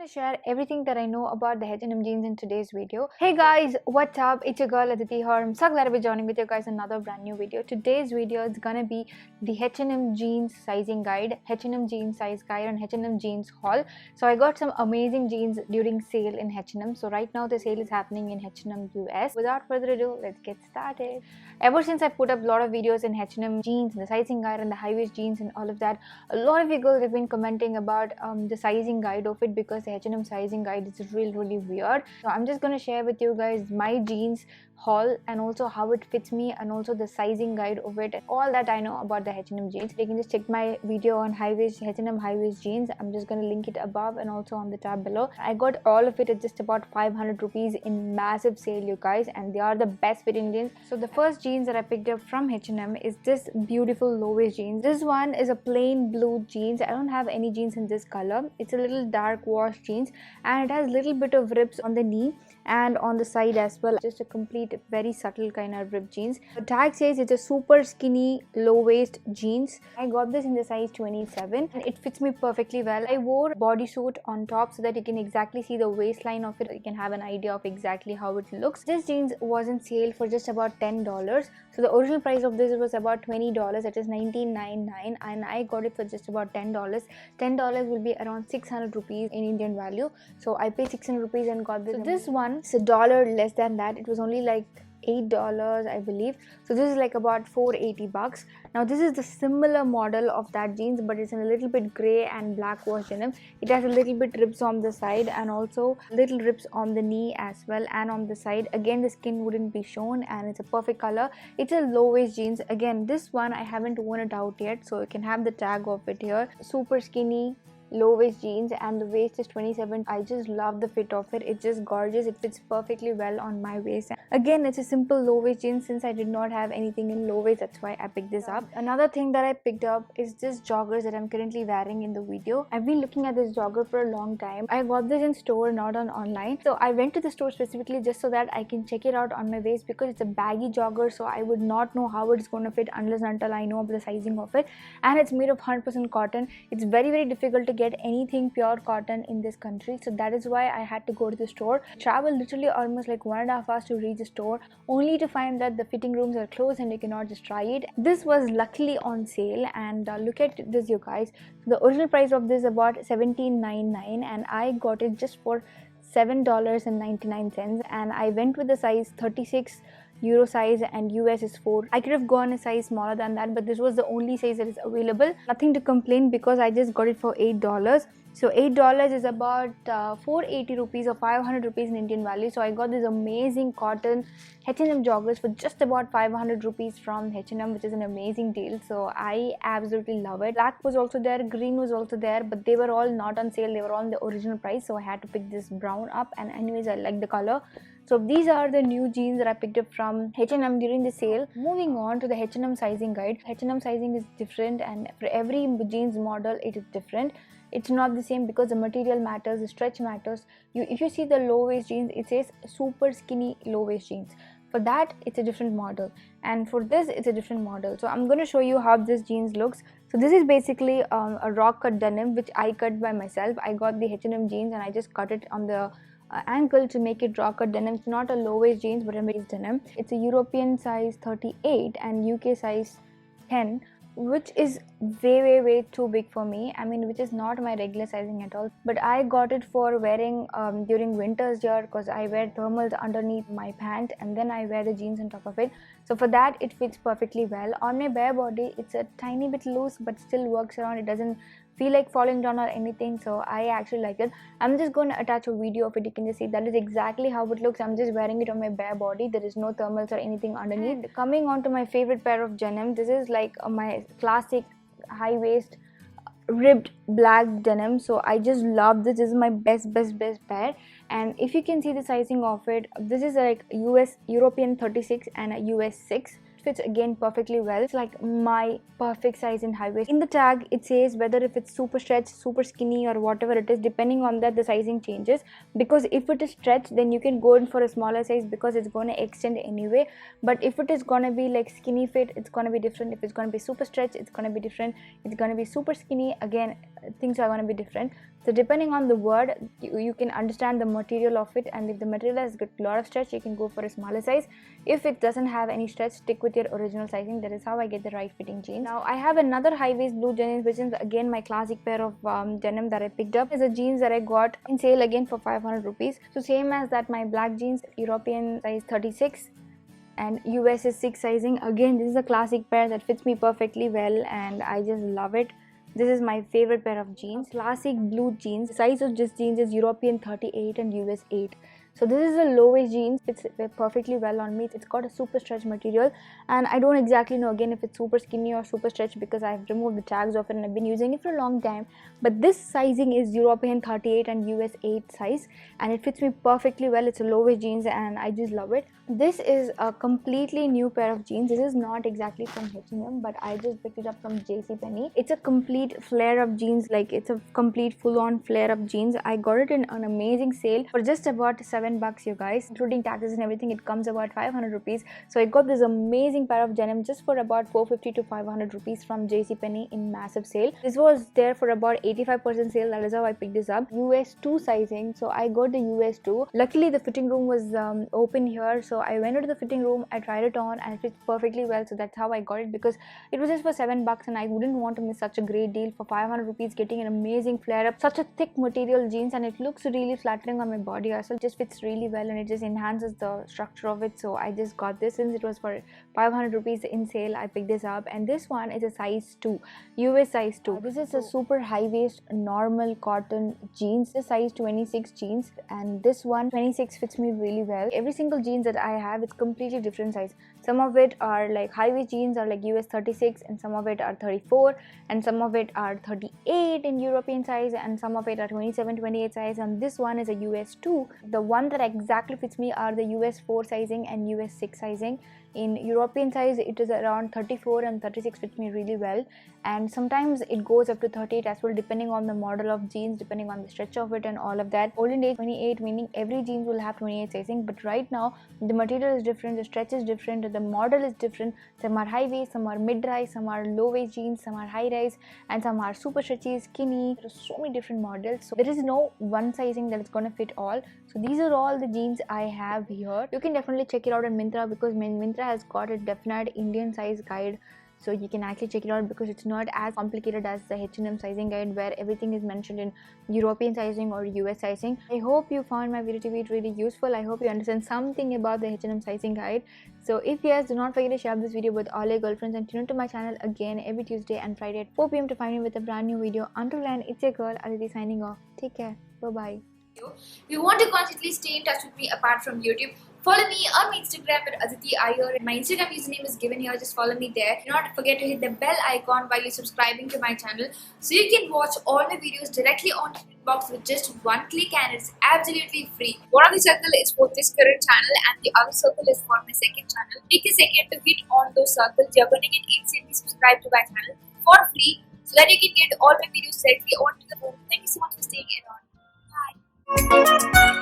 gonna share everything that I know about the H&M jeans in today's video. Hey guys, what's up? It's your girl Aditi here. I'm so glad to be joining with you guys in another brand new video. Today's video is gonna be the H&M jeans sizing guide, H&M jeans size guide and H&M jeans haul. So I got some amazing jeans during sale in H&M. So right now the sale is happening in H&M US. Without further ado, let's get started. Ever since I put up a lot of videos in H&M jeans, the sizing guide and the high waist jeans and all of that, a lot of you girls have been commenting about the sizing guide of it because the H&M sizing guide is really weird. So I'm just gonna share with you guys my jeans haul and also how it fits me and also the sizing guide of it and all that I know about the H&M jeans. You can just check my video on high waist H&M high waist jeans. I'm just gonna link it above and also on the tab below. I got all of it at just about 500 rupees in massive sale, you guys, and they are the best fitting jeans. So the first jeans that I picked up from H&M is this beautiful low waist jeans. This one is a plain blue jeans. I don't have any jeans in this color. It's a little dark wash jeans and it has little bit of rips on the knee and on the side as well, just a complete very subtle kind of ripped jeans. The tag says it's a super skinny low waist jeans. I got this in the size 27 and it fits me perfectly well. I wore bodysuit on top so that you can exactly see the waistline of it. You can have an idea of exactly how it looks. This jeans was on sale for just about $10. So the original price of this was about $20, that is $19.99, and I got it for just about $10. $10 will be around 600 rupees in Indian value. So I paid 600 rupees and got this. So this one is $1 less than that. It was only like $8 I believe. So this is like about 480 bucks. Now this is the similar model of that jeans, but it's in a little bit gray and black wash denim. It has a little bit rips on the side and also little rips on the knee as well and on the side. Again, the skin wouldn't be shown and it's a perfect color. It's a low waist jeans. Again, this one I haven't worn it out yet, so you can have the tag of it here. Super skinny low waist jeans and the waist is 27. I just love the fit of it. It's just gorgeous. It fits perfectly well on my waist. Again, it's a simple low waist jeans. Since I did not have anything in low waist, that's why I picked this up. Another thing that I picked up is this joggers that I'm currently wearing in the video. I've been looking at this jogger for a long time. I got this in store, not on online. So I went to the store specifically just so that I can check it out on my waist because it's a baggy jogger, so I would not know how it's going to fit unless until I know the sizing of it. And it's made of 100% cotton. It's very difficult to get anything pure cotton in this country, so that is why I had to go to the store. Travel literally almost like 1.5 hours to reach the store, only to find that the fitting rooms are closed and you cannot just try it. This was luckily on sale, and look at this, you guys. The original price of this is about $17.99 and I got it just for $7.99, and I went with the size 36 Euro size and US is 4. I could have gone a size smaller than that, but this was the only size that is available. Nothing to complain because I just got it for $8. So $8 is about 480 rupees or 500 rupees in Indian value. So I got this amazing cotton H&M joggers for just about 500 rupees from H&M, which is an amazing deal. So I absolutely love it. Black was also there, green was also there, but they were all not on sale. They were all on the original price, so I had to pick this brown up, and anyways I like the color. So these are the new jeans that I picked up from H&M during the sale. Moving on to the H&M sizing guide. H&M sizing is different, and for every jeans model it is different. It's not the same because the material matters, the stretch matters. If you see the low waist jeans, it says super skinny low waist jeans. For that, it's a different model, and for this, it's a different model. So I'm going to show you how this jeans looks. So this is basically a rock cut denim which I cut by myself. I got the H&M jeans and I just cut it on the ankle to make it rock cut denim. It's not a low waist jeans but a waist denim. It's a European size 38 and UK size 10, which is way too big for me. I mean, which is not my regular sizing at all, but I got it for wearing during winters here because I wear thermals underneath my pant and then I wear the jeans on top of it. So for that it fits perfectly well. On my bare body it's a tiny bit loose but still works around. It doesn't feel like falling down or anything, so I actually like it. I'm just going to attach a video of it. You can just see that is exactly how it looks. I'm just wearing it on my bare body. There is no thermals or anything underneath. Coming on to my favorite pair of denim, this is like my classic high waist ribbed black denim. So I just love this. This is my best pair, and if you can see the sizing of it, this is like European 36 and a US 6. fits again perfectly well. It's like my perfect size in high waist. In the tag it says whether if it's super stretch, super skinny, or whatever it is. Depending on that the sizing changes, because if it is stretched then you can go in for a smaller size because it's going to extend anyway. But if it is going to be like skinny fit, it's going to be different. If it's going to be super stretch, it's going to be different. It's going to be super skinny, again things are going to be different. So depending on the word, you can understand the material of it, and if the material has got a lot of stretch, you can go for a smaller size. If it doesn't have any stretch, stick with your original sizing. That is how I get the right fitting jeans. Now I have another high waist blue jeans, which is again my classic pair of denim that I picked up. It's a jeans that I got in sale again for 500 rupees. So same as that, my black jeans, European size 36 and US is 6 sizing. Again, this is a classic pair that fits me perfectly well and I just love it. This is my favorite pair of jeans. Classic blue jeans. The size of this jeans is European 38 and US 8. So this is a low waist jeans. Fits perfectly well on me. It's got a super stretch material, and I don't exactly know again if it's super skinny or super stretch because I've removed the tags of it and I've been using it for a long time. But this sizing is European 38 and US 8 size, and it fits me perfectly well. It's a low waist jeans and I just love it. This is a completely new pair of jeans. This is not exactly from H&M, but I just picked it up from JCPenney. It's a complete flare up jeans, like it's a complete full-on flare up jeans. I got it in an amazing sale for just about $7, you guys, including taxes and everything. It comes about 500 rupees. So I got this amazing pair of denim just for about 450 to 500 rupees from JCPenney in massive sale. This was there for about 85% sale. That is how I picked this up. US 2 sizing, so I got the US 2. Luckily the fitting room was open here, so I went into the fitting room, I tried it on and it fits perfectly well. So that's how I got it, because it was just for $7 and I wouldn't want to miss such a great deal for 500 rupees, getting an amazing flare up, such a thick material jeans, and it looks really flattering on my body as well. It just fits really well and it just enhances the structure of it. So I just got this since it was for 500 rupees in sale. I picked this up, and this one is a size 2, US size 2. This is a super high waist normal cotton jeans, the size 26 jeans, and this one 26 fits me really well. Every single jeans that I have, it's completely different size. Some of it are like high waist jeans are like US 36, and some of it are 34, and some of it are 38 in European size, and some of it are 27, 28 size, and this one is a US 2. The one that exactly fits me are the US 4 sizing and US 6 sizing. In European size it is around 34 and 36 fits me really well, and sometimes it goes up to 38 as well, depending on the model of jeans, depending on the stretch of it and all of that. Olden days 28, meaning every jeans will have 28 sizing, but right now the material is different, the stretch is different, the model is different. Some are high waist, some are mid rise, some are low waist jeans, some are high rise, and some are super stretchy, skinny. There are so many different models, so there is no one sizing that is going to fit all. So these are all the jeans I have here. You can definitely check it out on Myntra, because Myntra has got a definite Indian size guide, so you can actually check it out because it's not as complicated as the H&M sizing guide where everything is mentioned in European sizing or US sizing. I hope you found my video to be really useful. I hope you understand something about the H&M sizing guide. So if yes, do not forget to share this video with all your girlfriends, and tune into my channel again every Tuesday and Friday at 4 PM to find me with a brand new video. Until then, it's your girl Aditi signing off. Take care. Bye bye. If you want to constantly stay in touch with me apart from YouTube, follow me on my Instagram at Aditi Iyer. My Instagram username is given here, just follow me there. Do not forget to hit the bell icon while you're subscribing to my channel so you can watch all my videos directly on box with just one click, and it's absolutely free. One of the circle is for this current channel and the other circle is for my second channel. Take a second to hit on those circles. You're going to get instantly subscribed to my channel for free so that you can get all my videos directly onto the phone. Thank you so much for staying in on. Bye.